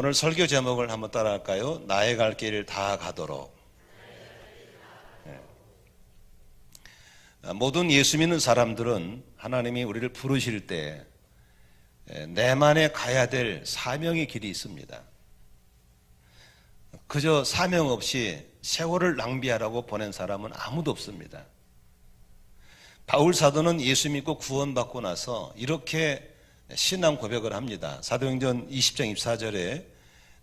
오늘 설교 제목을 한번 따라할까요? 나의 갈 길을 다 가도록. 모든 예수 믿는 사람들은 하나님이 우리를 부르실 때 내만에 가야 될 사명의 길이 있습니다. 그저 사명 없이 세월을 낭비하라고 보낸 사람은 아무도 없습니다. 바울 사도는 예수 믿고 구원받고 나서 이렇게 신앙 고백을 합니다. 사도행전 20장 24절에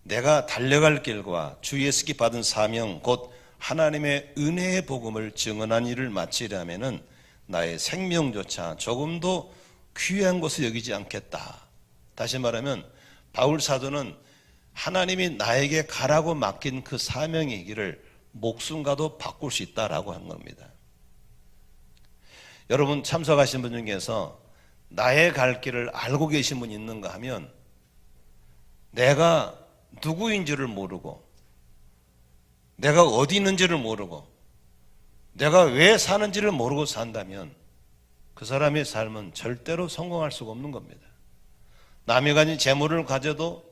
내가 달려갈 길과 주 예수께 받은 사명 곧 하나님의 은혜의 복음을 증언한 일을 마치려면은 나의 생명조차 조금도 귀한 것을 여기지 않겠다. 다시 말하면 바울 사도는 하나님이 나에게 가라고 맡긴 그 사명의 길을 목숨과도 바꿀 수 있다라고 한 겁니다. 여러분 참석하신 분 중에서 나의 갈 길을 알고 계신 분 있는가 하면 내가 누구인지를 모르고 내가 어디 있는지를 모르고 내가 왜 사는지를 모르고 산다면 그 사람의 삶은 절대로 성공할 수가 없는 겁니다. 남이 가진 재물을 가져도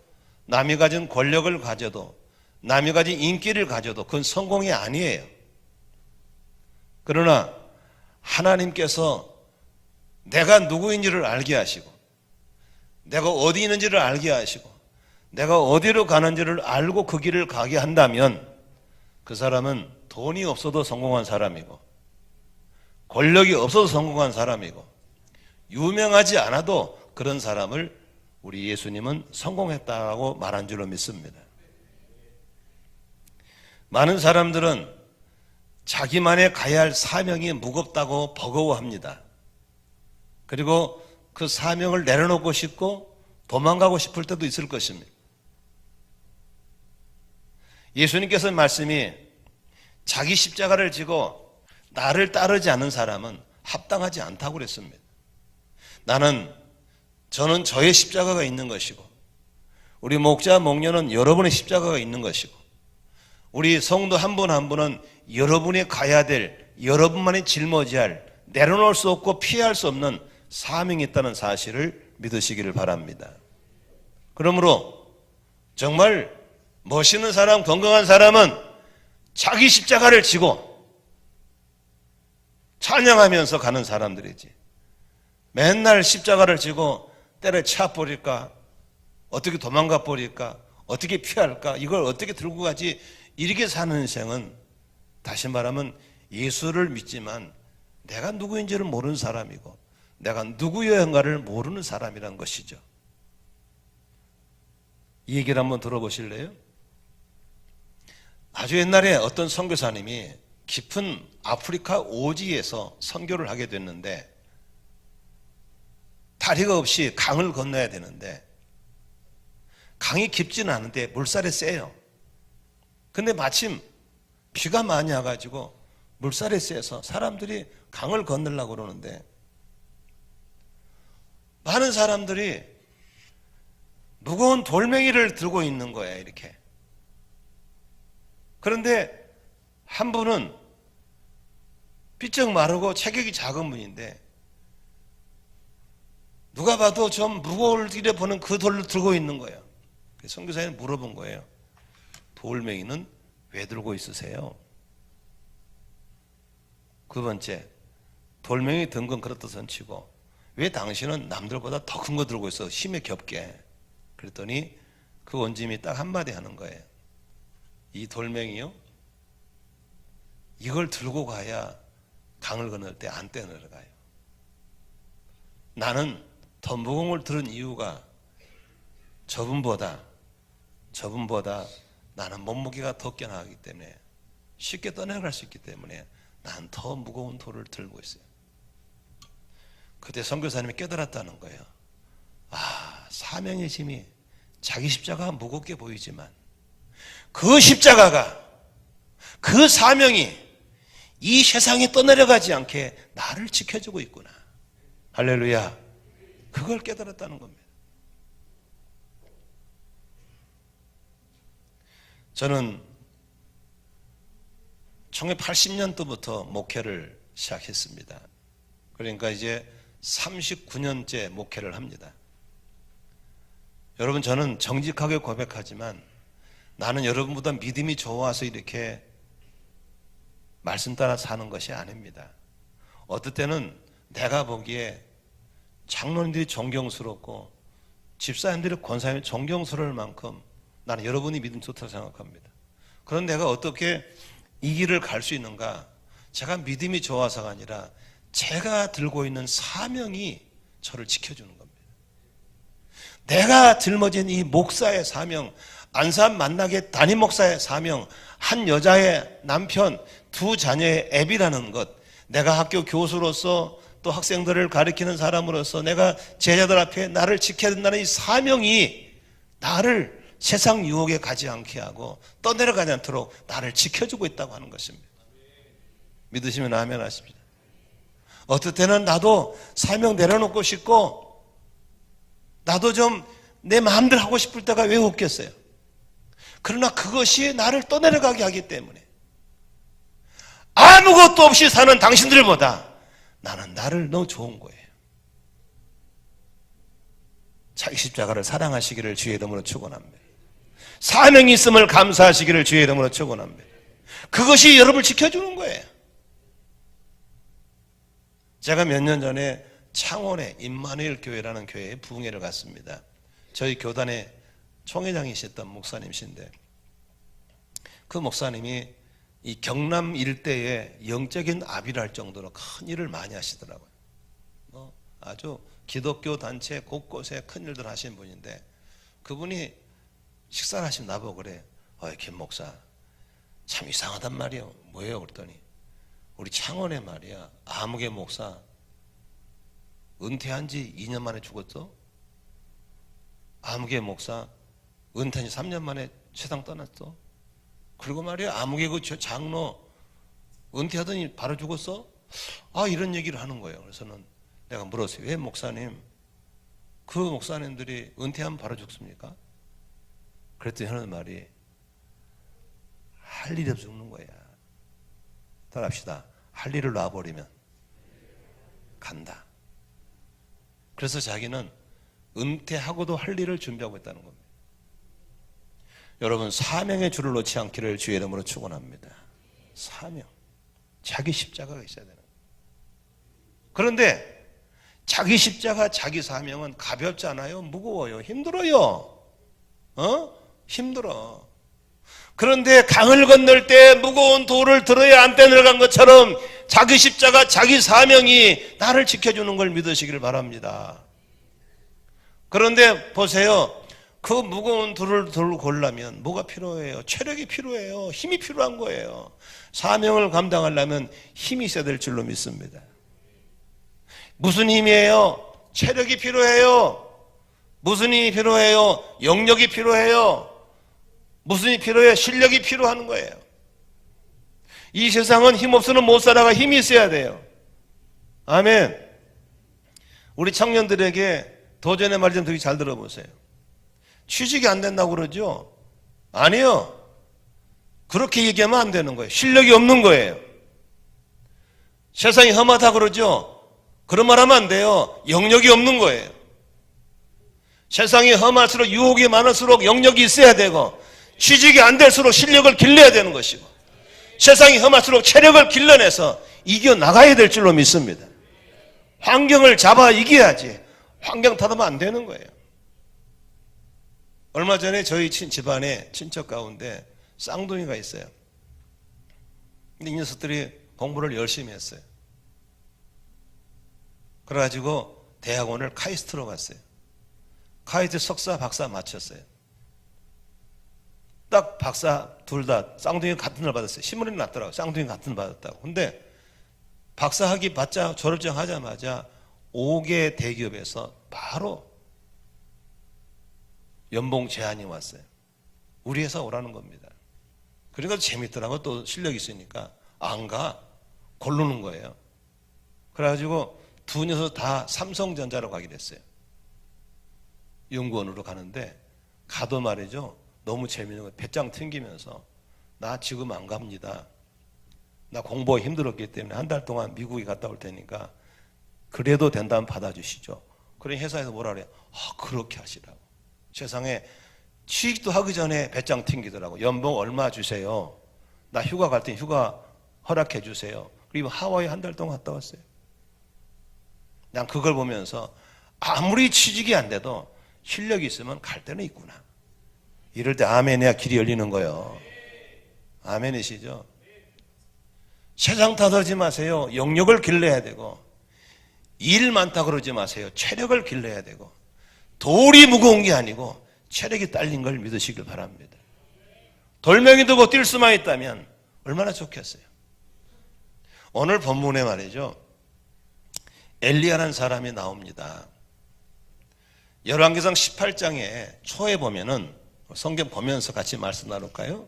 남이 가진 권력을 가져도 남이 가진 인기를 가져도 그건 성공이 아니에요. 그러나 하나님께서 내가 누구인지를 알게 하시고 내가 어디 있는지를 알게 하시고 내가 어디로 가는지를 알고 그 길을 가게 한다면 그 사람은 돈이 없어도 성공한 사람이고 권력이 없어도 성공한 사람이고 유명하지 않아도 그런 사람을 우리 예수님은 성공했다고 말한 줄로 믿습니다. 많은 사람들은 자기만의 가야 할 사명이 무겁다고 버거워합니다. 그리고 그 사명을 내려놓고 싶고 도망가고 싶을 때도 있을 것입니다. 예수님께서 말씀이 자기 십자가를 지고 나를 따르지 않는 사람은 합당하지 않다고 그랬습니다. 저는 저의 십자가가 있는 것이고 우리 목자 목녀는 여러분의 십자가가 있는 것이고 우리 성도 한 분 한 분은 여러분이 가야 될 여러분만이 짊어져야 할 내려놓을 수 없고 피할 수 없는 사명이 있다는 사실을 믿으시기를 바랍니다. 그러므로 정말 멋있는 사람, 건강한 사람은 자기 십자가를 지고 찬양하면서 가는 사람들이지 맨날 십자가를 지고 때려쳐 버릴까 어떻게 도망가 버릴까 어떻게 피할까 이걸 어떻게 들고 가지 이렇게 사는 인생은 다시 말하면 예수를 믿지만 내가 누구인지를 모르는 사람이고 내가 누구여야인가를 모르는 사람이란 것이죠. 이 얘기를 한번 들어보실래요? 아주 옛날에 어떤 선교사님이 깊은 아프리카 오지에서 선교를 하게 됐는데 다리가 없이 강을 건너야 되는데 강이 깊지는 않은데 물살이 세요. 근데 마침 비가 많이 와가지고 물살이 세서 사람들이 강을 건너려고 그러는데 많은 사람들이 무거운 돌멩이를 들고 있는 거예요. 이렇게. 그런데 한 분은 삐쩍 마르고 체격이 작은 분인데 누가 봐도 좀 무거울 길에 보는 그 돌을 들고 있는 거예요. 선교사님이 물어본 거예요. 돌멩이는 왜 들고 있으세요? 두 번째, 돌멩이 든 건 그렇다 손치고 왜 당신은 남들보다 더 큰 거 들고 있어? 힘에 겹게. 그랬더니 그 원짐이 딱 한마디 하는 거예요. 이 돌멩이요? 이걸 들고 가야 강을 건널 때 안 떼내려가요. 나는 더 무거운 걸 들은 이유가 저분보다 나는 몸무게가 더 뛰어나기 때문에 쉽게 떠내려갈 수 있기 때문에 난 더 무거운 돌을 들고 있어요. 그때 선교사님이 깨달았다는 거예요. 사명의 힘이 자기 십자가가 무겁게 보이지만 그 십자가가 그 사명이 이 세상에 떠내려가지 않게 나를 지켜주고 있구나. 할렐루야. 그걸 깨달았다는 겁니다. 저는 1980년도부터 목회를 시작했습니다. 그러니까 이제 39년째 목회를 합니다. 여러분, 저는 정직하게 고백하지만 나는 여러분보다 믿음이 좋아서 이렇게 말씀 따라 사는 것이 아닙니다. 어떨 때는 내가 보기에 장로님들이 존경스럽고 집사님들이 권사님이 존경스러울 만큼 나는 여러분이 믿음 좋다고 생각합니다. 그런 내가 어떻게 이 길을 갈 수 있는가? 제가 믿음이 좋아서가 아니라 제가 들고 있는 사명이 저를 지켜주는 겁니다. 내가 짊어진 이 목사의 사명, 안산 만나게 담임 목사의 사명, 한 여자의 남편, 두 자녀의 애비라는 것, 내가 학교 교수로서 또 학생들을 가르치는 사람으로서 내가 제자들 앞에 나를 지켜야 된다는 이 사명이 나를 세상 유혹에 가지 않게 하고 떠내려가지 않도록 나를 지켜주고 있다고 하는 것입니다. 믿으시면 아멘 하십시오. 어떨 때는 나도 사명 내려놓고 싶고 나도 좀 내 마음대로 하고 싶을 때가 왜 없겠어요? 그러나 그것이 나를 떠내려가게 하기 때문에 아무것도 없이 사는 당신들보다 나는 나를 너무 좋은 거예요. 자기 십자가를 사랑하시기를 주의 이름으로 축원합니다. 사명이 있음을 감사하시기를 주의 이름으로 축원합니다. 그것이 여러분을 지켜주는 거예요. 제가 몇 년 전에 창원의 임마누엘 교회라는 교회에 부흥회를 갔습니다. 저희 교단의 총회장이셨던 목사님이신데 그 목사님이 이 경남 일대에 영적인 아비를 할 정도로 큰 일을 많이 하시더라고요. 아주 기독교 단체 곳곳에 큰 일들 하신 분인데 그분이 식사를 하시면 나보고 그래. 김 목사 참 이상하단 말이에요. 뭐예요? 그랬더니 우리 창원에 말이야 아무개 목사 은퇴한 지 2년 만에 죽었어. 아무개 목사 은퇴한 지 3년 만에 세상 떠났어. 그리고 말이야 아무개 그 장로 은퇴하더니 바로 죽었어. 이런 얘기를 하는 거예요. 그래서는 내가 물었어요. 왜 목사님 그 목사님들이 은퇴하면 바로 죽습니까? 그랬더니 하는 말이 할 일이 없어 죽는 거야. 따라합시다. 할 일을 놔버리면 간다. 그래서 자기는 은퇴하고도 할 일을 준비하고 있다는 겁니다. 여러분 사명의 줄을 놓지 않기를 주의 이름으로 축원합니다. 사명, 자기 십자가가 있어야 되는 거예요. 그런데 자기 십자가, 자기 사명은 가볍지 않아요? 무거워요? 힘들어요? 힘들어. 그런데 강을 건널 때 무거운 돌을 들어야 안 떠내려간 것처럼 자기 십자가, 자기 사명이 나를 지켜주는 걸 믿으시기를 바랍니다. 그런데 보세요. 그 무거운 돌을 들고 걸려면 뭐가 필요해요? 체력이 필요해요. 힘이 필요한 거예요. 사명을 감당하려면 힘이 있어야 될 줄로 믿습니다. 무슨 힘이에요? 체력이 필요해요. 무슨 힘이 필요해요? 영역이 필요해요. 무슨 힘이 필요해요? 실력이 필요한 거예요. 이 세상은 힘 없으면 못 살아가 힘이 있어야 돼요. 아멘. 우리 청년들에게 도전의 말 좀 되게 잘 들어보세요. 취직이 안 된다고 그러죠? 아니요. 그렇게 얘기하면 안 되는 거예요. 실력이 없는 거예요. 세상이 험하다 그러죠? 그런 말 하면 안 돼요. 영역이 없는 거예요. 세상이 험할수록 유혹이 많을수록 영역이 있어야 되고 취직이 안 될수록 실력을 길러야 되는 것이고 세상이 험할수록 체력을 길러내서 이겨나가야 될 줄로 믿습니다. 환경을 잡아 이겨야지 환경 탓하면 안 되는 거예요. 얼마 전에 저희 집안에 친척 가운데 쌍둥이가 있어요. 근데 이 녀석들이 공부를 열심히 했어요. 그래가지고 대학원을 카이스트로 갔어요. 카이스트 석사, 박사 마쳤어요. 딱 박사 둘 다 쌍둥이가 같은 날 받았어요. 신문에 났더라고요. 쌍둥이 같은 날 받았다고. 근데 박사학위 받자 졸업증 하자마자 5개 대기업에서 바로 연봉 제안이 왔어요. 우리 회사 오라는 겁니다. 그러니까 재밌더라고. 또 실력이 있으니까 안 가. 고르는 거예요. 그래가지고 두 녀석 다 삼성전자로 가게 됐어요. 연구원으로 가는데 가도 말이죠. 너무 재밌는 거예요. 배짱 튕기면서 나 지금 안 갑니다. 나 공부가 힘들었기 때문에 한 달 동안 미국에 갔다 올 테니까 그래도 된다면 받아주시죠. 그러니 회사에서 뭐라 그래요? 그렇게 하시라고. 세상에 취직도 하기 전에 배짱 튕기더라고. 연봉 얼마 주세요. 나 휴가 갈 때 휴가 허락해 주세요. 그리고 하와이 한 달 동안 갔다 왔어요. 난 그걸 보면서 아무리 취직이 안 돼도 실력이 있으면 갈 데는 있구나. 이럴 때 아멘이야 길이 열리는 거예요. 아멘이시죠? 세상 탓하지 마세요. 영역을 길러야 되고, 일 많다 그러지 마세요. 체력을 길러야 되고, 돌이 무거운 게 아니고 체력이 딸린 걸 믿으시길 바랍니다. 돌멩이 들고 뛸 수만 있다면 얼마나 좋겠어요. 오늘 본문에 말이죠, 엘리야라는 사람이 나옵니다. 열왕기상 18장에 초에 보면은, 성경 보면서 같이 말씀 나눌까요?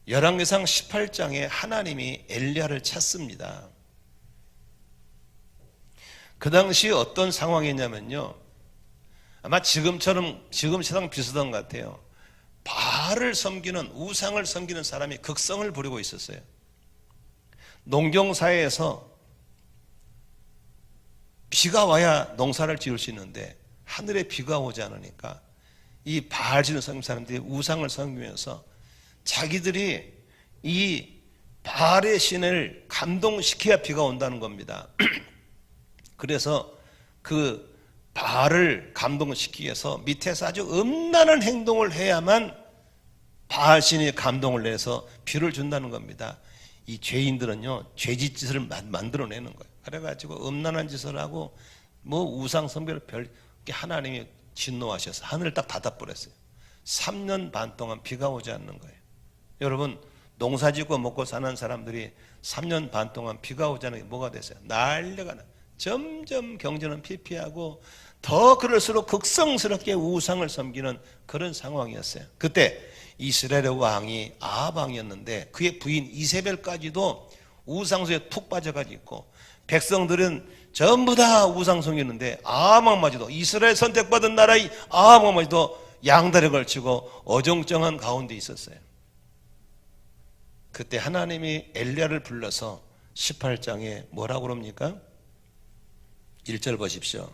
열왕기상 18장에 하나님이 엘리야를 찾습니다. 그 당시 어떤 상황이냐면요, 아마 지금 세상 비슷한 것 같아요. 바알을 섬기는, 우상을 섬기는 사람이 극성을 부리고 있었어요. 농경사회에서 비가 와야 농사를 지을 수 있는데 하늘에 비가 오지 않으니까 이 바알 지는 섬기는 사람들이 우상을 섬기면서 자기들이 이 바알의 신을 감동시켜야 비가 온다는 겁니다. 그래서 그 바알을 감동시키기 위해서 밑에서 아주 음란한 행동을 해야만 바알 신이 감동을 내서 비를 준다는 겁니다. 이 죄인들은요, 죄짓짓을 만들어내는 거예요. 그래가지고 음란한 짓을 하고 우상 숭배를 별게 하나님이 진노하셔서 하늘을 딱 닫아버렸어요. 3년 반 동안 비가 오지 않는 거예요. 여러분, 농사짓고 먹고 사는 사람들이 3년 반 동안 비가 오지 않는 게 뭐가 됐어요? 난리가 나. 점점 경제는 피폐하고 더 그럴수록 극성스럽게 우상을 섬기는 그런 상황이었어요. 그때 이스라엘의 왕이 아합 왕이었는데 그의 부인 이세벨까지도 우상수에 푹 빠져가지고 있고, 백성들은 전부 다 우상 섬기는데 아합 왕마저도, 이스라엘 선택받은 나라의 아합 왕마저도 양다리 걸치고 어정쩡한 가운데 있었어요. 그때 하나님이 엘리야를 불러서 18장에 뭐라고 그럽니까? 1절 보십시오.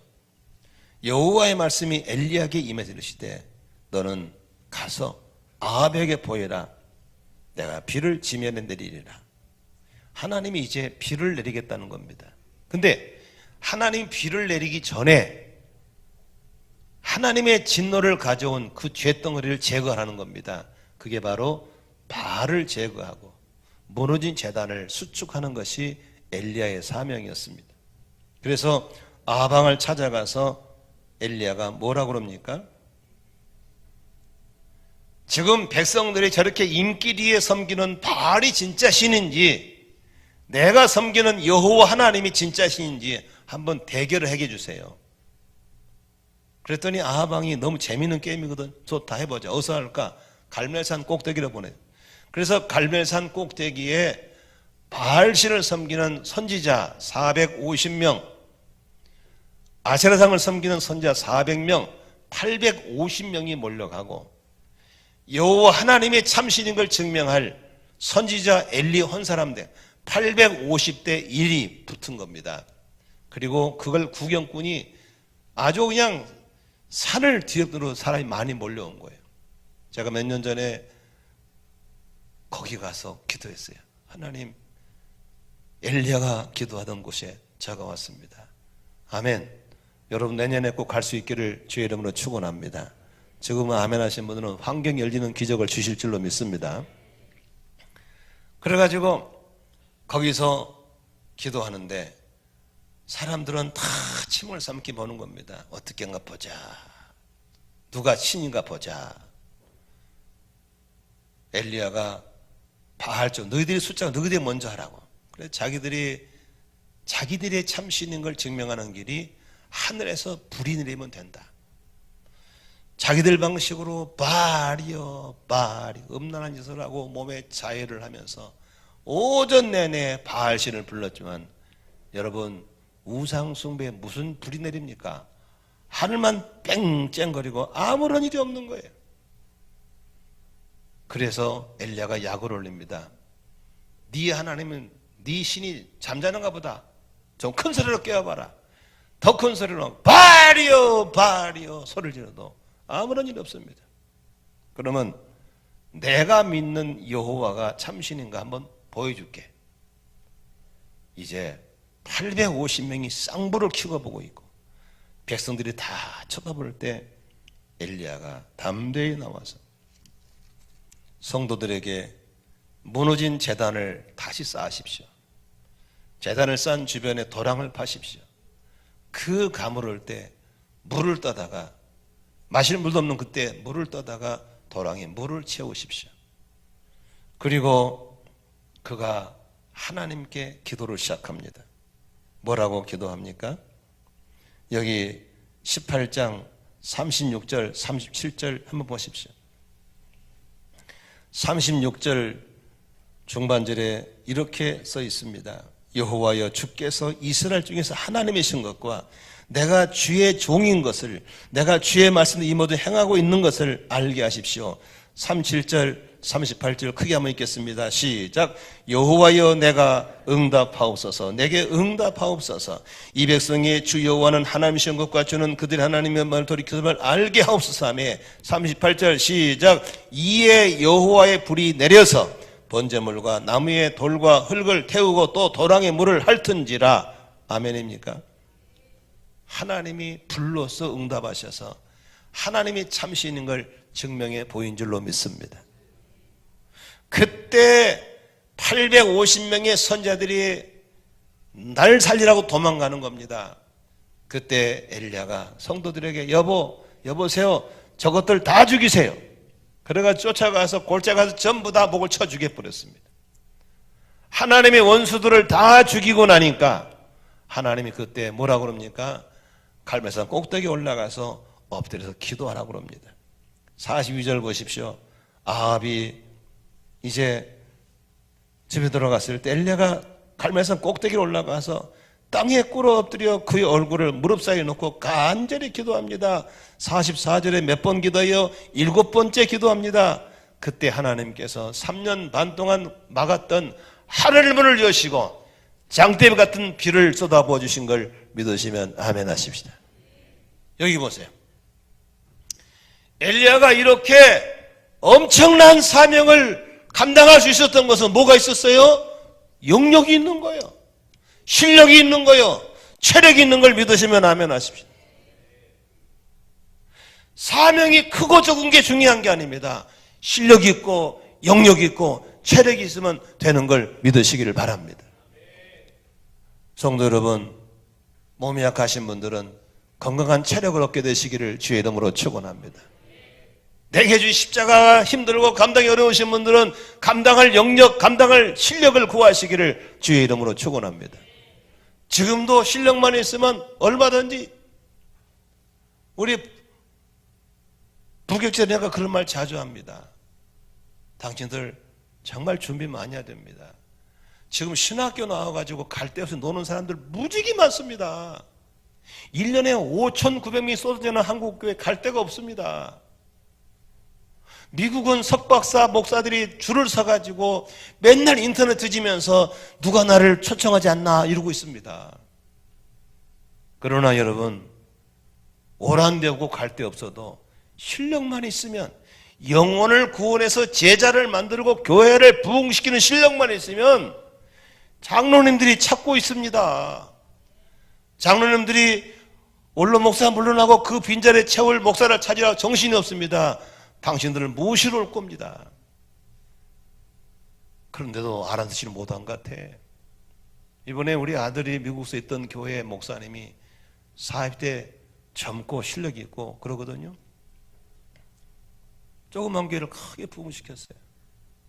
여호와의 말씀이 엘리야에게 임해서 이르시되 너는 가서 아합에게 보여라. 내가 비를 지면에 내리리라. 하나님이 이제 비를 내리겠다는 겁니다. 근데 하나님이 비를 내리기 전에 하나님의 진노를 가져온 그 죄덩어리를 제거하는 겁니다. 그게 바로 바알을 제거하고 무너진 제단을 수축하는 것이 엘리야의 사명이었습니다. 그래서 아합 왕을 찾아가서 엘리야가 뭐라고 그럽니까? 지금 백성들이 저렇게 인기리에 섬기는 바알이 진짜 신인지 내가 섬기는 여호와 하나님이 진짜 신인지 한번 대결을 해게 주세요. 그랬더니 아합 왕이 너무 재미있는 게임이거든. 좋다, 해보자. 어디서 할까? 갈멜산 꼭대기로 보내요. 그래서 갈멜산 꼭대기에 바알신을 섬기는 선지자 450명, 아세라상을 섬기는 선지자 400명, 850명이 몰려가고 여호와 하나님의 참신인 걸 증명할 선지자 엘리 혼 사람들 850대 1이 붙은 겁니다. 그리고 그걸 구경꾼이 아주 그냥 산을 뒤로 사람이 많이 몰려온 거예요. 제가 몇 년 전에 거기 가서 기도했어요. 하나님, 엘리야가 기도하던 곳에 제가 왔습니다. 아멘. 여러분, 내년에 꼭 갈 수 있기를 주의 이름으로 축원합니다. 지금은 아멘 하신 분들은 환경이 열리는 기적을 주실 줄로 믿습니다. 그래가지고 거기서 기도하는데 사람들은 다 침을 삼키 보는 겁니다. 어떻게인가 보자. 누가 신인가 보자. 엘리야가 바알 쪽, 너희들이 숫자가 너희들이 먼저 하라고. 그래서 자기들의 참신인 걸 증명하는 길이 하늘에서 불이 내리면 된다. 자기들 방식으로 바알이요, 바알이 음란한 짓을 하고 몸에 자해를 하면서 오전 내내 바알신을 불렀지만 여러분, 우상 숭배에 무슨 불이 내립니까? 하늘만 뺑쨍거리고 아무런 일이 없는 거예요. 그래서 엘리야가 약을 올립니다. 네 하나님은 네 신이 잠자는가 보다. 좀 큰 소리로 깨워봐라. 더 큰 소리로 바알이요, 바알이요 소리를 지르도 아무런 일 없습니다. 그러면 내가 믿는 여호와가 참신인가 한번 보여줄게. 이제 850명이 쌍불을 켜보고 있고 백성들이 다 쳐다볼 때 엘리야가 담대히 나와서 성도들에게 무너진 제단을 다시 쌓으십시오. 제단을 쌓은 주변에 도랑을 파십시오. 그 가물을 때 물을 떠다가 마실 물도 없는 그때 물을 떠다가 도랑에 물을 채우십시오. 그리고 그가 하나님께 기도를 시작합니다. 뭐라고 기도합니까? 여기 18장 36절 37절 한번 보십시오. 36절 중반절에 이렇게 써 있습니다. 여호와여 주께서 이스라엘 중에서 하나님이신 것과 내가 주의 종인 것을, 내가 주의 말씀을 이 모두 행하고 있는 것을 알게 하십시오. 37절 38절 크게 한번 읽겠습니다. 시작. 여호와여 내가 응답하옵소서. 내게 응답하옵소서. 이 백성이 주 여호와는 하나님이신 것과 주는 그들의 하나님의 말을 돌이켜서 알게 하옵소서 하며 38절 시작. 이에 여호와의 불이 내려서 번제물과 나무의 돌과 흙을 태우고 또 도랑의 물을 핥은지라. 아멘입니까? 하나님이 불로서 응답하셔서 하나님이 참신인 걸 증명해 보인 줄로 믿습니다. 그때 850명의 선자들이 날 살리라고 도망가는 겁니다. 그때 엘리야가 성도들에게 여보세요, 저것들 다 죽이세요. 그래가지고 쫓아가서 골짜 가서 전부 다 목을 쳐 죽여버렸습니다. 하나님의 원수들을 다 죽이고 나니까 하나님이 그때 뭐라고 그럽니까? 갈멜산 꼭대기 올라가서 엎드려서 기도하라고 그럽니다. 42절 보십시오. 아합이 이제 집에 들어갔을 때 엘리야가 갈멜산 꼭대기로 올라가서 땅에 꿇어 엎드려 그의 얼굴을 무릎 사이에 놓고 간절히 기도합니다. 44절에 몇 번 기도해요? 7번째 기도합니다. 그때 하나님께서 3년 반 동안 막았던 하늘 문을 여시고 장대비 같은 비를 쏟아부어 주신 걸 믿으시면 아멘 하십시다. 여기 보세요. 엘리야가 이렇게 엄청난 사명을 감당할 수 있었던 것은 뭐가 있었어요? 영역이 있는 거예요. 실력이 있는 거예요. 체력이 있는 걸 믿으시면 아멘 하십시오. 사명이 크고 적은 게 중요한 게 아닙니다. 실력이 있고 영역이 있고 체력이 있으면 되는 걸 믿으시기를 바랍니다. 성도 여러분, 몸이 약하신 분들은 건강한 체력을 얻게 되시기를 주의 이름으로 축원합니다. 내게 주신 십자가가 힘들고 감당이 어려우신 분들은 감당할 영역, 감당할 실력을 구하시기를 주의 이름으로 축원합니다. 지금도 실력만 있으면 얼마든지, 우리 부격자녀가 그런 말 자주 합니다. 당신들 정말 준비 많이 해야 됩니다. 지금 신학교 나와가지고 갈 데 없이 노는 사람들 무지개 많습니다. 1년에 5,900명이 쏟아지는 한국교회 갈 데가 없습니다. 미국은 석박사 목사들이 줄을 서가지고 맨날 인터넷 뒤지면서 누가 나를 초청하지 않나 이러고 있습니다. 그러나 여러분, 오란 데 없고 갈 데 없어도 실력만 있으면, 영혼을 구원해서 제자를 만들고 교회를 부흥시키는 실력만 있으면 장로님들이 찾고 있습니다. 장로님들이 원로 목사 물러나고 그 빈자리에 채울 목사를 찾으라 정신이 없습니다. 당신들을 모시러 올 겁니다. 그런데도 알아듣지를 못한 것 같아. 이번에 우리 아들이 미국에서 있던 교회 목사님이 사입 때 젊고 실력이 있고 그러거든요. 조그만 교회를 크게 부흥시켰어요.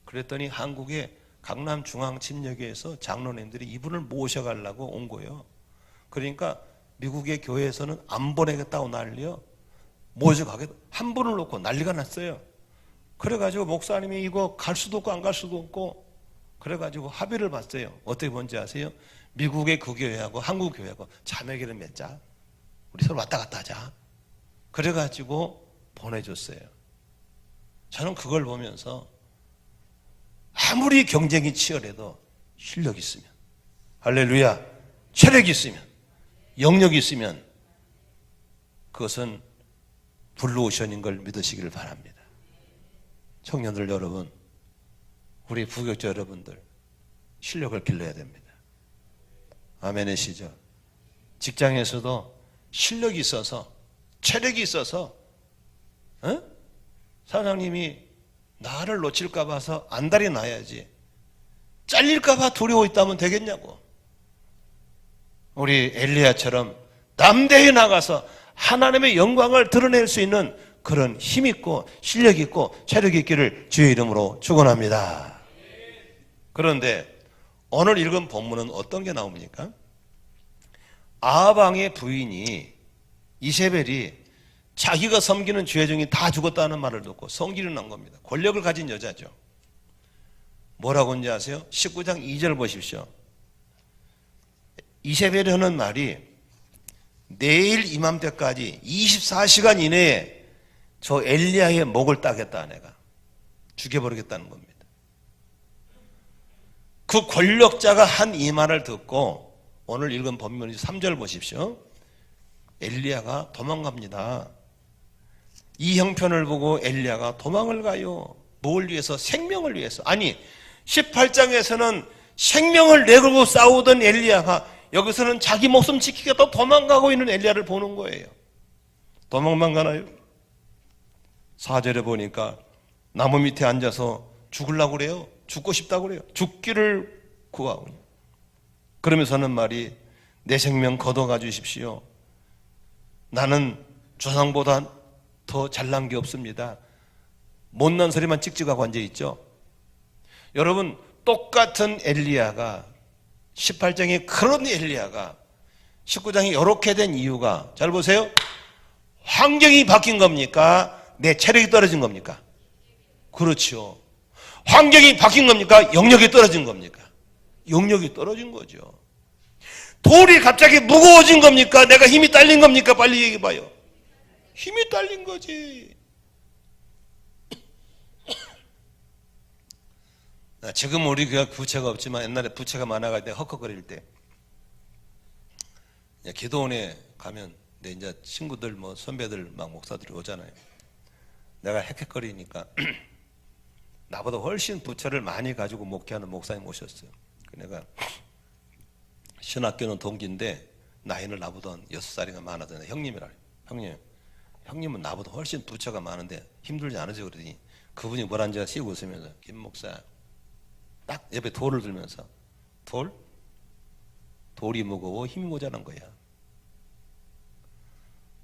그랬더니 한국의 강남중앙침례교회에서 장로님들이 이분을 모셔가려고 온 거예요. 그러니까 미국의 교회에서는 안 보내겠다고 난리요. 모셔가겠다. 한 분을 놓고 난리가 났어요. 그래가지고 목사님이 이거 갈 수도 없고 안 갈 수도 없고, 그래가지고 합의를 봤어요. 어떻게 뭔지 아세요? 미국의 그 교회하고 한국 교회하고 자매기를 맺자. 우리 서로 왔다 갔다 하자. 그래가지고 보내줬어요. 저는 그걸 보면서 아무리 경쟁이 치열해도 실력이 있으면, 할렐루야, 체력이 있으면, 영역이 있으면 그것은 블루오션인 걸 믿으시기를 바랍니다. 청년들 여러분, 우리 부교육자 여러분들 실력을 길러야 됩니다. 아멘이시죠? 직장에서도 실력이 있어서, 체력이 있어서 사장님이 나를 놓칠까 봐서 안달이 나야지 잘릴까 봐 두려워 있다면 되겠냐고. 우리 엘리야처럼 담대히 나가서 하나님의 영광을 드러낼 수 있는 그런 힘 있고 실력 있고 체력 있기를 주의 이름으로 축원합니다. 그런데 오늘 읽은 본문은 어떤 게 나옵니까? 아합 왕의 부인이 이세벨이 자기가 섬기는 죄종이 다 죽었다는 말을 듣고 성질이 난 겁니다. 권력을 가진 여자죠. 뭐라고 하는지 아세요? 19장 2절 보십시오. 이세벨이 하는 말이 내일 이맘때까지 24시간 이내에 저 엘리야의 목을 따겠다, 내가 죽여버리겠다는 겁니다. 그 권력자가 한 이 말을 듣고 오늘 읽은 본문 3절 보십시오. 엘리야가 도망갑니다. 이 형편을 보고 엘리야가 도망을 가요. 뭘 위해서? 생명을 위해서. 아니 18장에서는 생명을 내걸고 싸우던 엘리야가 여기서는 자기 목숨 지키겠다고 도망가고 있는 엘리야를 보는 거예요. 도망만 가나요? 4절에 보니까 나무 밑에 앉아서 죽으려고 그래요. 죽고 싶다고 그래요. 죽기를 구하고. 그러면서 하는 말이 내 생명 걷어가 주십시오. 나는 조상보다 더 잘난 게 없습니다. 못난 소리만 찍찍하고 앉아있죠. 여러분, 똑같은 엘리야가 18장에 그런 엘리야가 19장에 이렇게 된 이유가, 잘 보세요. 환경이 바뀐 겁니까? 내 체력이 떨어진 겁니까? 그렇죠. 환경이 바뀐 겁니까? 영역이 떨어진 겁니까? 영역이 떨어진 거죠. 돌이 갑자기 무거워진 겁니까? 내가 힘이 딸린 겁니까? 빨리 얘기해봐요. 힘이 딸린 거지. 지금 우리 교회 부채가 없지만 옛날에 부채가 많아가지고 헉헉거릴 때 기도원에 가면 내 이제 친구들 뭐 선배들 막 목사들이 오잖아요. 내가 헥헥거리니까 나보다 훨씬 부채를 많이 가지고 목회하는 목사님 오셨어요. 내가 신학교는 동기인데 나이는 나보다 6살이나 많아서 형님이라. 형님은 나보다 훨씬 부채가 많은데 힘들지 않으세요? 그러더니 그분이 뭐란지 씩 웃으면서 김 목사 딱 옆에 돌을 들면서 돌이 무거워 힘이 모자란 거야.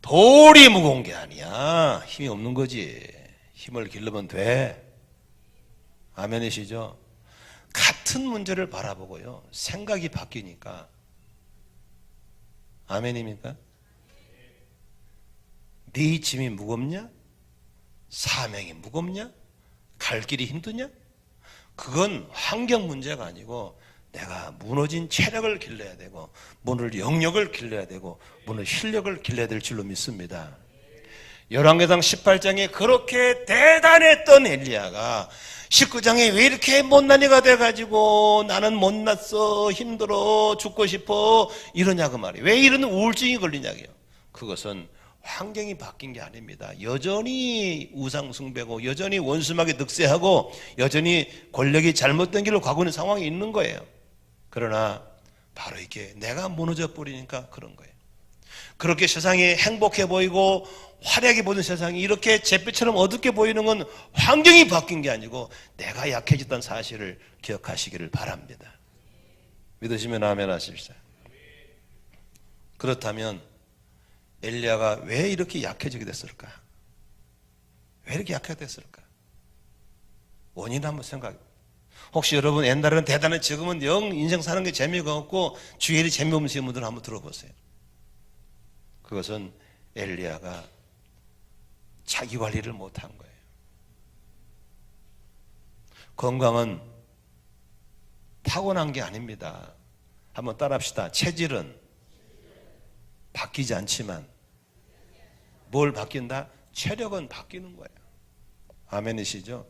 돌이 무거운 게 아니야. 힘이 없는 거지. 힘을 기르면 돼. 아멘이시죠? 같은 문제를 바라보고요. 생각이 바뀌니까. 아멘입니까? 네 짐이 무겁냐? 사명이 무겁냐? 갈 길이 힘드냐? 그건 환경 문제가 아니고 내가 무너진 체력을 길러야 되고 무너질 영역을 길러야 되고 무너질 실력을 길러야 될 줄로 믿습니다. 열왕기상 18장에 그렇게 대단했던 엘리야가 19장에 왜 이렇게 못난이가 돼가지고 나는 못났어, 힘들어, 죽고 싶어 이러냐 그 말이에요. 왜 이런 우울증이 걸리냐고요. 그것은 환경이 바뀐 게 아닙니다. 여전히 우상숭배고 여전히 원수막에 늑세하고 여전히 권력이 잘못된 길로 가고 있는 상황이 있는 거예요. 그러나 바로 이게 내가 무너져 버리니까 그런 거예요. 그렇게 세상이 행복해 보이고 화려하게 보이는 세상이 이렇게 잿빛처럼 어둡게 보이는 건 환경이 바뀐 게 아니고 내가 약해졌다는 사실을 기억하시기를 바랍니다. 믿으시면 아멘 하십시오. 그렇다면 엘리야가 왜 이렇게 약해지게 됐을까? 왜 이렇게 약하게 됐을까? 원인을 한번 생각해. 혹시 여러분 옛날에는 대단해 지금은 영 인생 사는 게 재미가 없고 주일이 재미없으신 분들 한번 들어보세요. 그것은 엘리야가 자기 관리를 못한 거예요. 건강은 타고난 게 아닙니다. 한번 따라합시다. 체질은 바뀌지 않지만 뭘 바뀐다? 체력은 바뀌는 거예요. 아멘이시죠?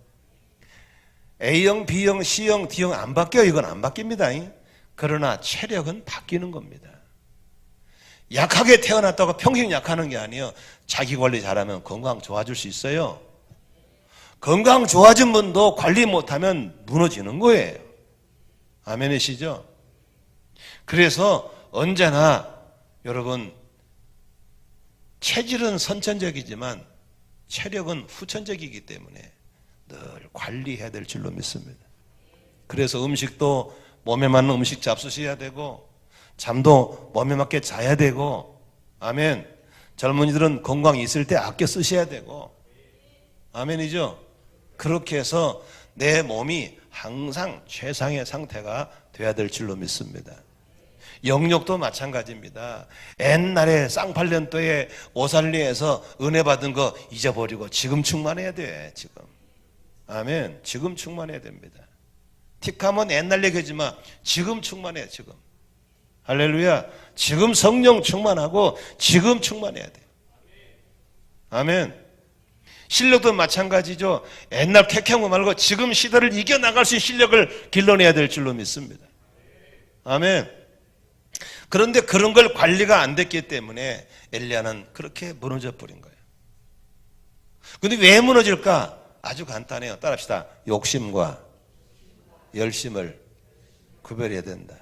A형, B형, C형, D형 안 바뀌어요. 이건 안 바뀝니다. 그러나 체력은 바뀌는 겁니다. 약하게 태어났다고 평생 약하는 게 아니에요. 자기 관리 잘하면 건강 좋아질 수 있어요. 건강 좋아진 분도 관리 못하면 무너지는 거예요. 아멘이시죠? 그래서 언제나 여러분, 체질은 선천적이지만 체력은 후천적이기 때문에 늘 관리해야 될 줄로 믿습니다. 그래서 음식도 몸에 맞는 음식 잡수셔야 되고, 잠도 몸에 맞게 자야 되고, 아멘. 젊은이들은 건강 있을 때 아껴 쓰셔야 되고, 아멘이죠? 그렇게 해서 내 몸이 항상 최상의 상태가 돼야 될 줄로 믿습니다. 영역도 마찬가지입니다. 옛날에 쌍팔년도에 오살리에서 은혜 받은 거 잊어버리고 지금 충만해야 돼. 지금. 아멘. 지금 충만해야 됩니다. 틱하면 옛날 얘기지만 지금 충만해요. 지금. 할렐루야. 지금 성령 충만하고 지금 충만해야 돼. 아멘. 실력도 마찬가지죠. 옛날 쾌쾌한 말고 지금 시대를 이겨나갈 수 있는 실력을 길러내야 될 줄로 믿습니다. 아멘. 그런데 그런 걸 관리가 안 됐기 때문에 엘리야는 그렇게 무너져 버린 거예요. 근데 왜 무너질까? 아주 간단해요. 따라합시다. 욕심과 열심을 구별해야 된다.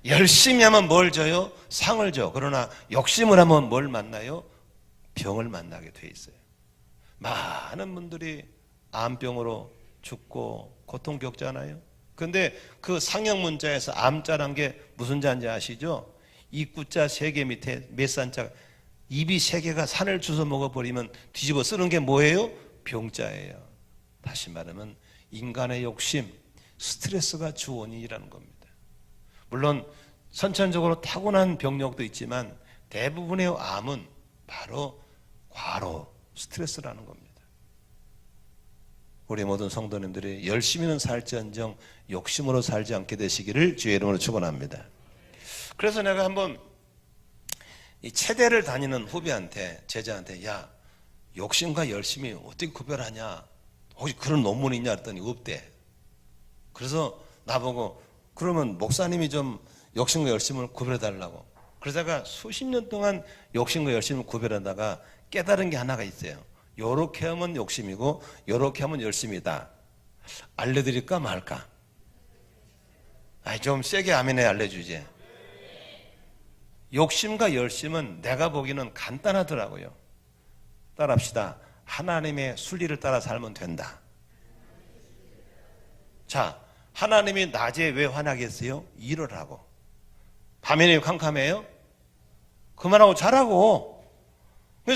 열심히 하면 뭘 줘요? 상을 줘. 그러나 욕심을 하면 뭘 만나요? 병을 만나게 돼 있어요. 많은 분들이 암병으로 죽고 고통 겪잖아요. 근데 그 상형 문자에서 암자란 게 무슨 자인지 아시죠? 입구자 3개 밑에 몇 산자, 입이 3개가 산을 주워 먹어버리면 뒤집어 쓰는 게 뭐예요? 병자예요. 다시 말하면 인간의 욕심, 스트레스가 주원인이라는 겁니다. 물론 선천적으로 타고난 병력도 있지만 대부분의 암은 바로 과로, 스트레스라는 겁니다. 우리 모든 성도님들이 열심히는 살지언정 욕심으로 살지 않게 되시기를 주의 이름으로 축원합니다. 그래서 내가 한번 이 체대를 다니는 후배한테, 제자한테, 야, 욕심과 열심이 어떻게 구별하냐? 혹시 그런 논문이 있냐? 했더니 없대. 그래서 나보고, 그러면 목사님이 좀 욕심과 열심을 구별해달라고. 그러다가 수십 년 동안 욕심과 열심을 구별하다가 깨달은 게 하나가 있어요. 요렇게 하면 욕심이고 요렇게 하면 열심이다. 알려드릴까 말까? 좀 세게 아멘해 알려주지. 욕심과 열심은 내가 보기에는 간단하더라고요. 따라합시다. 하나님의 순리를 따라 살면 된다. 자, 하나님이 낮에 왜 환하겠어요? 일을 하고. 밤에는 캄캄해요? 그만하고 자라고.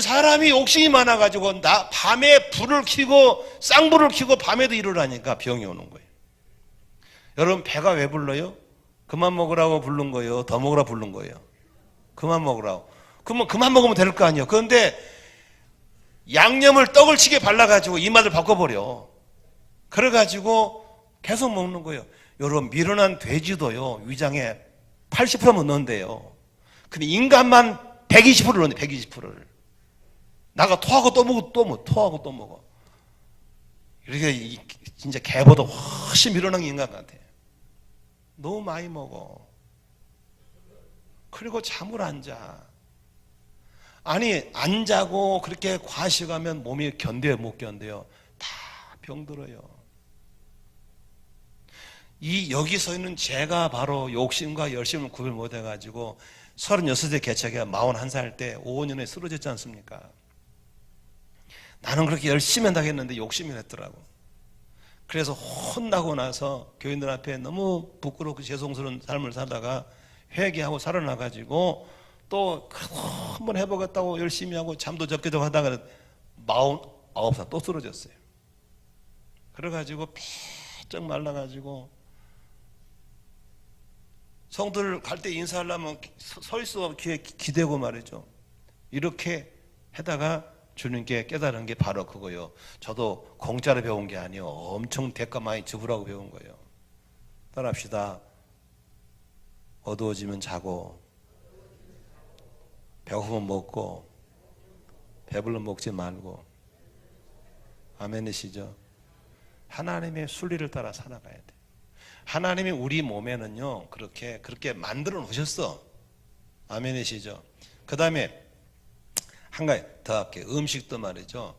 사람이 욕심이 많아가지고 밤에 불을 켜고 쌍불을 켜고 밤에도 일을 하니까 병이 오는 거예요. 여러분, 배가 왜 불러요? 그만 먹으라고 부른 거예요? 더 먹으라고 부른 거예요? 그만 먹으라고. 그러면 그만 먹으면 될 거 아니에요. 그런데 양념을 떡을 치게 발라가지고 입맛을 바꿔버려. 그래가지고 계속 먹는 거예요. 여러분, 밀어난 돼지도요 위장에 80%만 넣는데요. 근데 인간만 120%를 넣는데 120%를. 나가 토하고 또 먹어, 또 먹어, 토하고 또 먹어. 이렇게 진짜 개보다 훨씬 밀어난 게 인간 같아. 너무 많이 먹어. 그리고 잠을 안 자. 아니, 안 자고 그렇게 과식하면 몸이 견뎌요, 못 견뎌요? 다 병들어요. 여기 서 있는 제가 바로 욕심과 열심을 구별 못 해가지고 36세 개척에 41살 때 5년에 쓰러졌지 않습니까? 나는 그렇게 열심히 한다고 했는데 욕심이 했더라고. 그래서 혼나고 나서 교인들 앞에 너무 부끄럽고 죄송스러운 삶을 살다가 회개하고 살아나가지고 또 한번 해보겠다고 열심히 하고 잠도 적게 자고 하다가 49살 또 쓰러졌어요. 그래가지고 삐쩍 말라가지고 성도들 갈 때 인사하려면 서 있어 귀에 기대고 말이죠. 이렇게 하다가 주님께 깨달은 게 바로 그거예요. 저도 공짜로 배운 게 아니에요. 엄청 대가 많이 지불하고 배운 거예요. 따라합시다. 어두워지면 자고, 배고프면 먹고, 배불러 먹지 말고. 아멘이시죠? 하나님의 순리를 따라 살아가야 돼. 하나님이 우리 몸에는요 그렇게 만들어 놓으셨어. 아멘이시죠? 그 다음에 한 가지 더 할게요. 음식도 말이죠.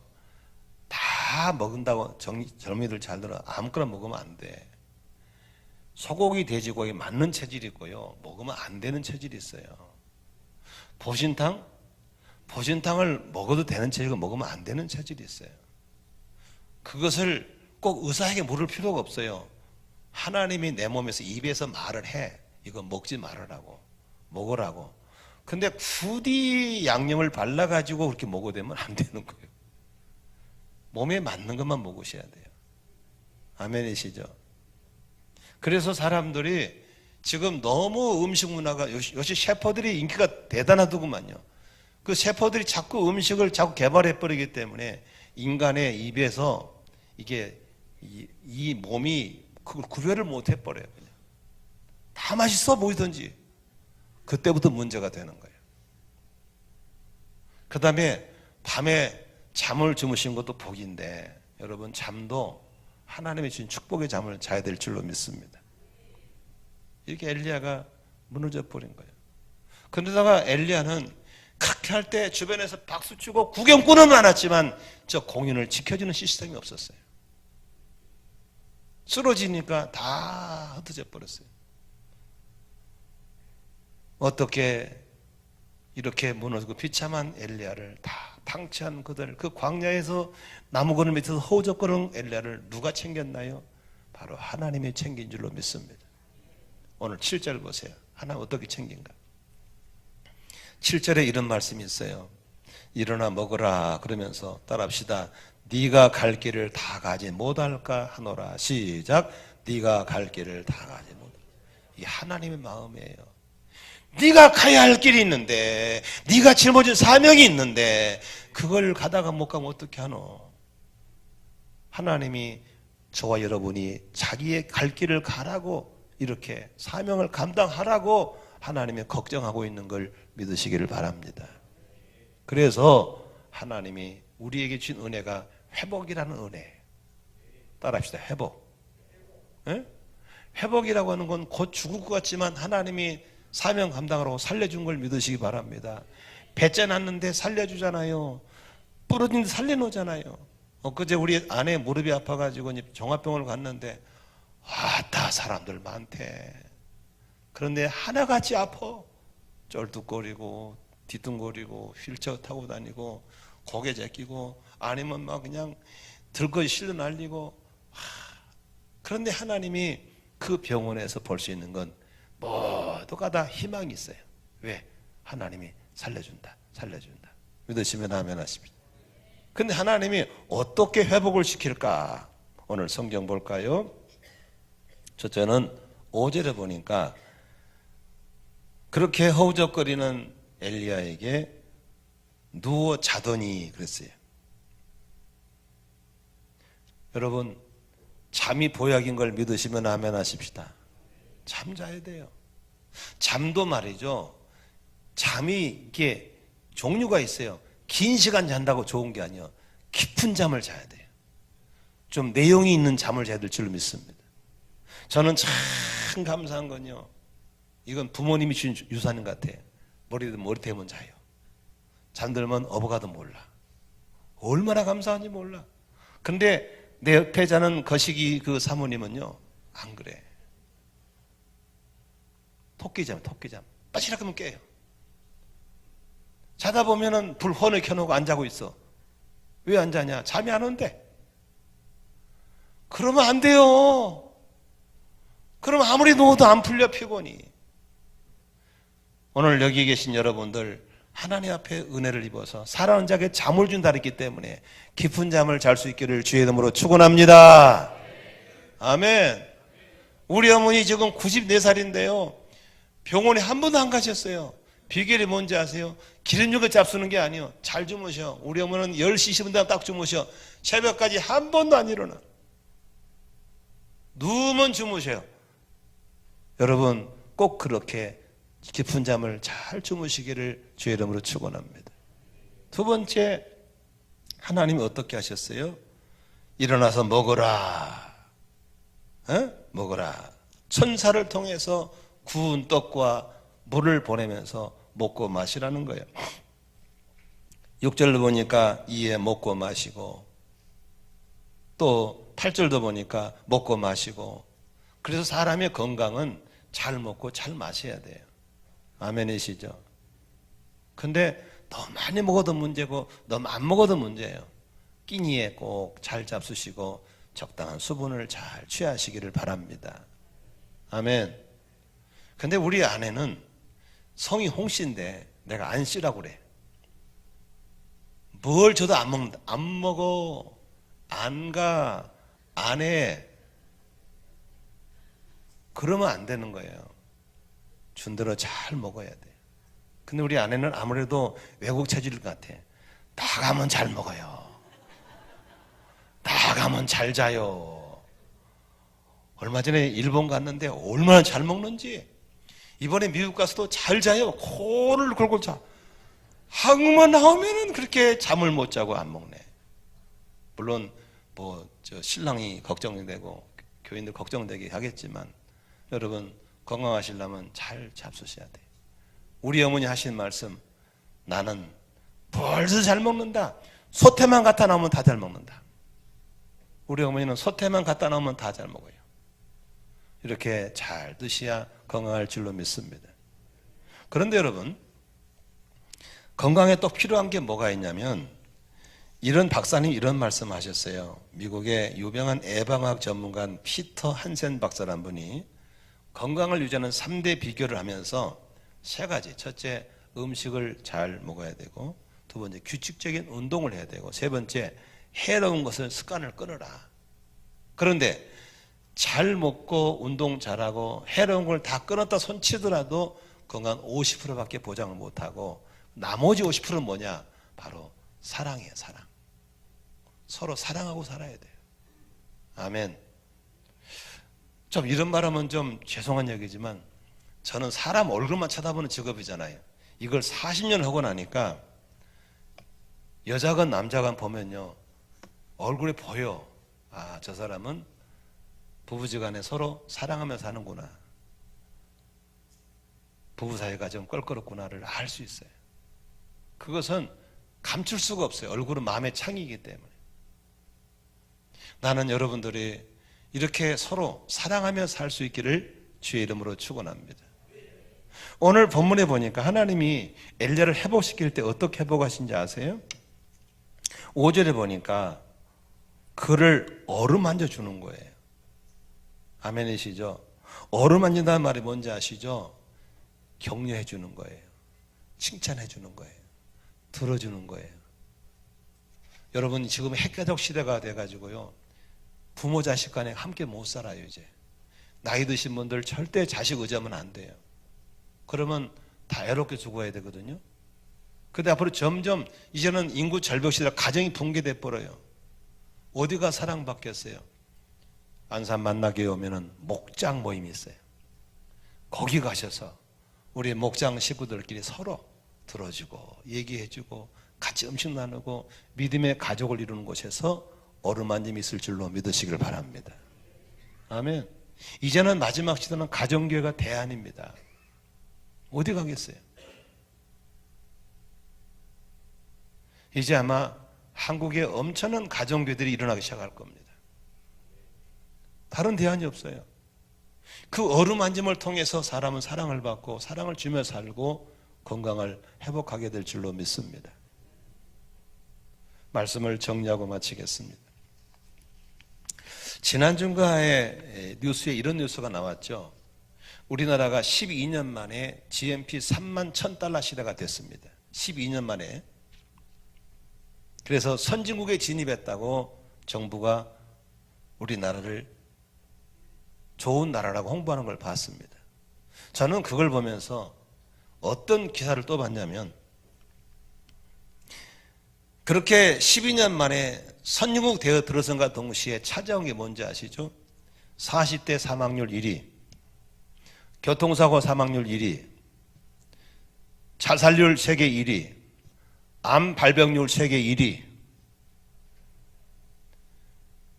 다 먹는다고 젊은이들 잘 들어. 아무거나 먹으면 안 돼. 소고기, 돼지고기 맞는 체질이 있고요. 먹으면 안 되는 체질이 있어요. 보신탕을 먹어도 되는 체질이고 먹으면 안 되는 체질이 있어요. 그것을 꼭 의사에게 물을 필요가 없어요. 하나님이 내 몸에서 입에서 말을 해. 이거 먹지 말으라고. 먹으라고. 근데 굳이 양념을 발라가지고 그렇게 먹어도 되면 안 되는 거예요. 몸에 맞는 것만 먹으셔야 돼요. 아멘이시죠? 그래서 사람들이 지금 너무 음식 문화가, 요새 셰프들이 인기가 대단하더구만요. 그 셰프들이 자꾸 음식을 자꾸 개발해버리기 때문에 인간의 입에서 이게 이 몸이 그걸 구별을 못 해버려요. 그냥. 다 맛있어 보이든지. 그때부터 문제가 되는 거예요. 그 다음에 밤에 잠을 주무신 것도 복인데 여러분 잠도 하나님이 주신 축복의 잠을 자야 될 줄로 믿습니다. 이렇게 엘리야가 무너져 버린 거예요. 그러다가 엘리야는 그렇게 할 때 주변에서 박수치고 구경꾼은 많았지만 저 공인을 지켜주는 시스템이 없었어요. 쓰러지니까 다 흩어져 버렸어요. 어떻게 이렇게 무너지고 비참한 엘리야를 다 방치한 그들, 그 광야에서 나무 그늘 밑에서 허우적거리는 엘리야를 누가 챙겼나요? 바로 하나님이 챙긴 줄로 믿습니다. 오늘 7절 보세요. 하나님 어떻게 챙긴가? 7절에 이런 말씀이 있어요. 일어나 먹으라 그러면서 따라합시다. 네가 갈 길을 다 가지 못할까 하노라. 시작. 네가 갈 길을 다 가지 못할까. 이 하나님의 마음이에요. 네가 가야 할 길이 있는데, 네가 짊어진 사명이 있는데 그걸 가다가 못 가면 어떻게 하노? 하나님이 저와 여러분이 자기의 갈 길을 가라고 이렇게 사명을 감당하라고 하나님이 걱정하고 있는 걸 믿으시기를 바랍니다. 그래서 하나님이 우리에게 준 은혜가 회복이라는 은혜. 따라합시다. 회복. 에? 회복이라고 하는 건 곧 죽을 것 같지만 하나님이 사명 감당하라고 살려준 걸 믿으시기 바랍니다. 배째 났는데 살려주잖아요. 부러진 데 살려놓잖아요. 엊그제 우리 아내 무릎이 아파가지고 종합병원을 갔는데 아따 사람들 많대. 그런데 하나같이 아파. 쩔뚝거리고 뒤뚱거리고 휠체어 타고 다니고 고개 제끼고 아니면 막 그냥 들거지 실려 날리고. 그런데 하나님이 그 병원에서 볼 수 있는 건 모두가 다 희망이 있어요. 왜? 하나님이 살려준다. 믿으시면 아멘 하십니다. 근데 하나님이 어떻게 회복을 시킬까? 오늘 성경 볼까요? 첫째는 5절에 보니까 그렇게 허우적거리는 엘리야에게 누워 자더니 그랬어요. 여러분 잠이 보약인 걸 믿으시면 아멘 하십시다. 잠 자야 돼요. 잠도 말이죠. 잠이 이게 종류가 있어요. 긴 시간 잔다고 좋은 게 아니에요. 깊은 잠을 자야 돼요. 좀 내용이 있는 잠을 자야 될 줄로 믿습니다. 저는 참 감사한 건요. 이건 부모님이 주신 유산인 것 같아요. 머리 대면 자요. 잠들면 어버가도 몰라. 얼마나 감사한지 몰라. 근데 내 옆에 자는 거시기 그 사모님은요. 안 그래. 토끼잠. 빠시락하면 깨요. 자다 보면은 불 훤히 켜놓고 안 자고 있어. 왜 안 자냐? 잠이 안 온대. 그러면 안 돼요. 그럼 아무리 누워도 안 풀려 피곤이. 오늘 여기 계신 여러분들 하나님 앞에 은혜를 입어서 살아난 자에게 잠을 준다 했기 때문에 깊은 잠을 잘 수 있기를 주의 이름으로 축원합니다. 아멘. 우리 어머니 지금 94살인데요. 병원에 한 번도 안 가셨어요. 비결이 뭔지 아세요? 기름육을 잡수는 게 아니에요. 잘 주무셔. 우리 어머니는 10시 20분 되면 딱 주무셔. 새벽까지 한 번도 안 일어나. 누우면 주무셔요. 여러분 꼭 그렇게 깊은 잠을 잘 주무시기를 주의 이름으로 축원합니다. 두 번째, 하나님이 어떻게 하셨어요? 일어나서 먹어라. 먹어라. 천사를 통해서 구운 떡과 물을 보내면서 먹고 마시라는 거예요. 6절도 보니까 이에 먹고 마시고, 또 8절도 보니까 먹고 마시고. 그래서 사람의 건강은 잘 먹고 잘 마셔야 돼요. 아멘이시죠? 근데 너무 많이 먹어도 문제고 너무 안 먹어도 문제예요. 끼니에 꼭 잘 잡수시고 적당한 수분을 잘 취하시기를 바랍니다. 아멘. 근데 우리 아내는 성이 홍씨인데 내가 안 씨라고 그래. 뭘 줘도 안 먹는다. 안 먹어. 안 가. 안 해. 그러면 안 되는 거예요. 준 대로 잘 먹어야 돼. 근데 우리 아내는 아무래도 외국 체질 같아. 나가면 잘 먹어요. 나가면 잘 자요. 얼마 전에 일본 갔는데 얼마나 잘 먹는지. 이번에 미국 가서도 잘 자요. 코를 골골 자. 한국만 나오면은 그렇게 잠을 못 자고 안 먹네. 물론 신랑이 걱정되고 교인들 걱정되게 하겠지만 여러분 건강하시려면 잘 잡수셔야 돼요. 우리 어머니 하신 말씀, 나는 벌써 잘 먹는다. 소태만 갖다 나오면 다 잘 먹는다. 우리 어머니는 소태만 갖다 나오면 다 잘 먹어요. 이렇게 잘 드셔야 건강할 줄로 믿습니다. 그런데 여러분, 건강에 또 필요한 게 뭐가 있냐면, 이런 박사님 이런 말씀 하셨어요. 미국의 유명한 예방학 전문가인 피터 한센 박사란 분이 건강을 유지하는 3대 비결을 하면서 3가지. 첫째, 음식을 잘 먹어야 되고, 두 번째, 규칙적인 운동을 해야 되고, 세 번째, 해로운 것을 습관을 끊어라. 그런데 잘 먹고 운동 잘하고 해로운 걸 다 끊었다 손치더라도 건강 50%밖에 보장을 못하고, 나머지 50%는 뭐냐? 바로 사랑이에요. 사랑. 서로 사랑하고 살아야 돼요. 아멘. 좀 이런 말하면 좀 죄송한 얘기지만 저는 사람 얼굴만 쳐다보는 직업이잖아요. 이걸 40년 하고 나니까 여자건 남자건 보면요, 얼굴에 보여. 아, 저 사람은 부부지간에 서로 사랑하며 사는구나. 부부 사이가 좀 껄끄럽구나를 알 수 있어요. 그것은 감출 수가 없어요. 얼굴은 마음의 창이기 때문에. 나는 여러분들이 이렇게 서로 사랑하며 살 수 있기를 주의 이름으로 축원합니다. 오늘 본문에 보니까 하나님이 엘리야를 회복시킬 때 어떻게 회복하신지 아세요? 5절에 보니까 그를 어루만져 주는 거예요. 아멘이시죠? 어루만진다는 말이 뭔지 아시죠? 격려해 주는 거예요. 칭찬해 주는 거예요. 들어주는 거예요. 여러분, 지금 핵가족 시대가 돼가지고요, 부모 자식 간에 함께 못 살아요. 이제 나이 드신 분들 절대 자식 의지하면 안 돼요. 그러면 다 애롭게 죽어야 되거든요. 근데 앞으로 점점 이제는 인구 절벽 시대라 가정이 붕괴돼 버려요. 어디가 사랑받겠어요? 안산 만나게 오면은 목장 모임이 있어요. 거기 가셔서 우리 목장 식구들끼리 서로 들어주고 얘기해주고 같이 음식 나누고 믿음의 가족을 이루는 곳에서 어루만짐이 있을 줄로 믿으시길 바랍니다. 아멘. 이제는 마지막 시대는 가정교회가 대안입니다. 어디 가겠어요? 이제 아마 한국에 엄청난 가정교회들이 일어나기 시작할 겁니다. 다른 대안이 없어요. 그 어루만짐을 통해서 사람은 사랑을 받고 사랑을 주며 살고 건강을 회복하게 될 줄로 믿습니다. 말씀을 정리하고 마치겠습니다. 지난 주간에 뉴스에 이런 뉴스가 나왔죠. 우리나라가 12년 만에 GNP 3만 1000달러 시대가 됐습니다. 12년 만에. 그래서 선진국에 진입했다고 정부가 우리나라를 좋은 나라라고 홍보하는 걸 봤습니다. 저는 그걸 보면서 어떤 기사를 또 봤냐면, 그렇게 12년 만에 선진국 되어 들어선과 동시에 찾아온 게 뭔지 아시죠? 40대 사망률 1위, 교통사고 사망률 1위, 자살률 세계 1위, 암 발병률 세계 1위.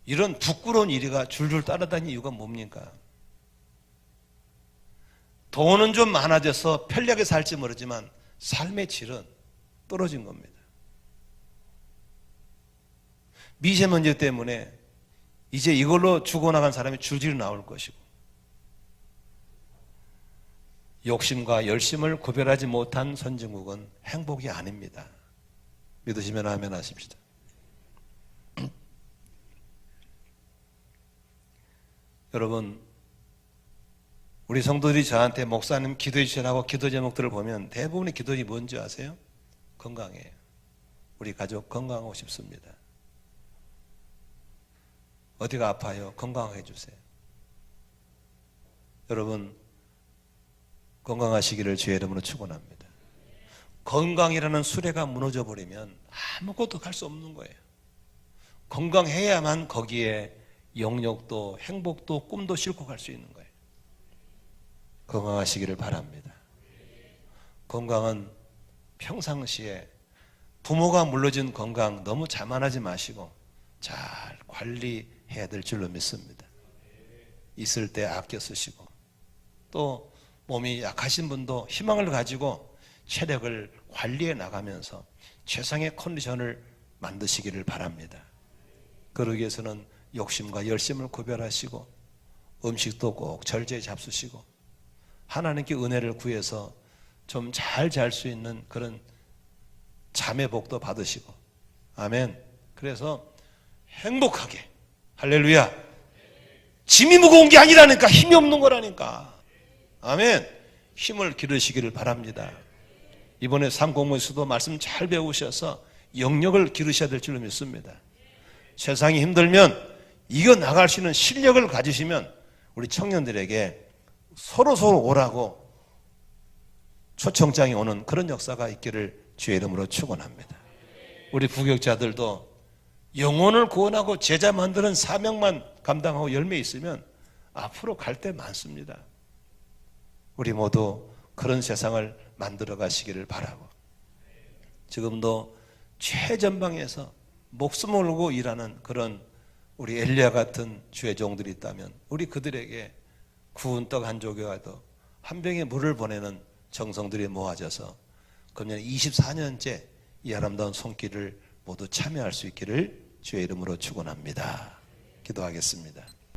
이런 부끄러운 1위가 줄줄 따라다니는 이유가 뭡니까? 돈은 좀 많아져서 편리하게 살지 모르지만 삶의 질은 떨어진 겁니다. 미세먼지 때문에 이제 이걸로 죽어나간 사람이 줄줄이 나올 것이고, 욕심과 열심을 구별하지 못한 선진국은 행복이 아닙니다. 믿으시면 아멘 하십시다. 여러분, 우리 성도들이 저한테 목사님 기도해 주시라고 기도 제목들을 보면 대부분의 기도이 뭔지 아세요? 건강이에요. 우리 가족 건강하고 싶습니다. 어디가 아파요? 건강하게 해주세요. 여러분, 건강하시기를 주의 이름으로 축원합니다. 건강이라는 수레가 무너져 버리면 아무것도 할 수 없는 거예요. 건강해야만 거기에 영역도 행복도 꿈도 싣고 갈 수 있는 거예요. 건강하시기를 바랍니다. 건강은 평상시에 부모가 물려준 건강 너무 자만하지 마시고 잘 관리해야 될 줄로 믿습니다. 있을 때 아껴 쓰시고, 또 몸이 약하신 분도 희망을 가지고 체력을 관리해 나가면서 최상의 컨디션을 만드시기를 바랍니다. 그러기 위해서는 욕심과 열심을 구별하시고 음식도 꼭 절제에 잡수시고 하나님께 은혜를 구해서 좀 잘 잘 수 있는 그런 잠의 복도 받으시고, 아멘. 그래서 행복하게, 할렐루야, 짐이 무거운 게 아니라니까, 힘이 없는 거라니까, 아멘. 힘을 기르시기를 바랍니다. 이번에 삼공무에서도 말씀 잘 배우셔서 영역을 기르셔야 될 줄로 믿습니다. 세상이 힘들면 이겨나갈 수 있는 실력을 가지시면 우리 청년들에게 서로 오라고 초청장이 오는 그런 역사가 있기를 주의 이름으로 축원합니다. 우리 부교육자들도 영혼을 구원하고 제자 만드는 사명만 감당하고 열매 있으면 앞으로 갈 데 많습니다. 우리 모두 그런 세상을 만들어 가시기를 바라고, 지금도 최전방에서 목숨을 걸고 일하는 그런 우리 엘리야 같은 주의 종들이 있다면 우리 그들에게 구운 떡 한 조각이라도 한 병의 물을 보내는 정성들이 모아져서 금년 24년째 이 아름다운 손길을 모두 참여할 수 있기를 주의 이름으로 축원합니다. 기도하겠습니다.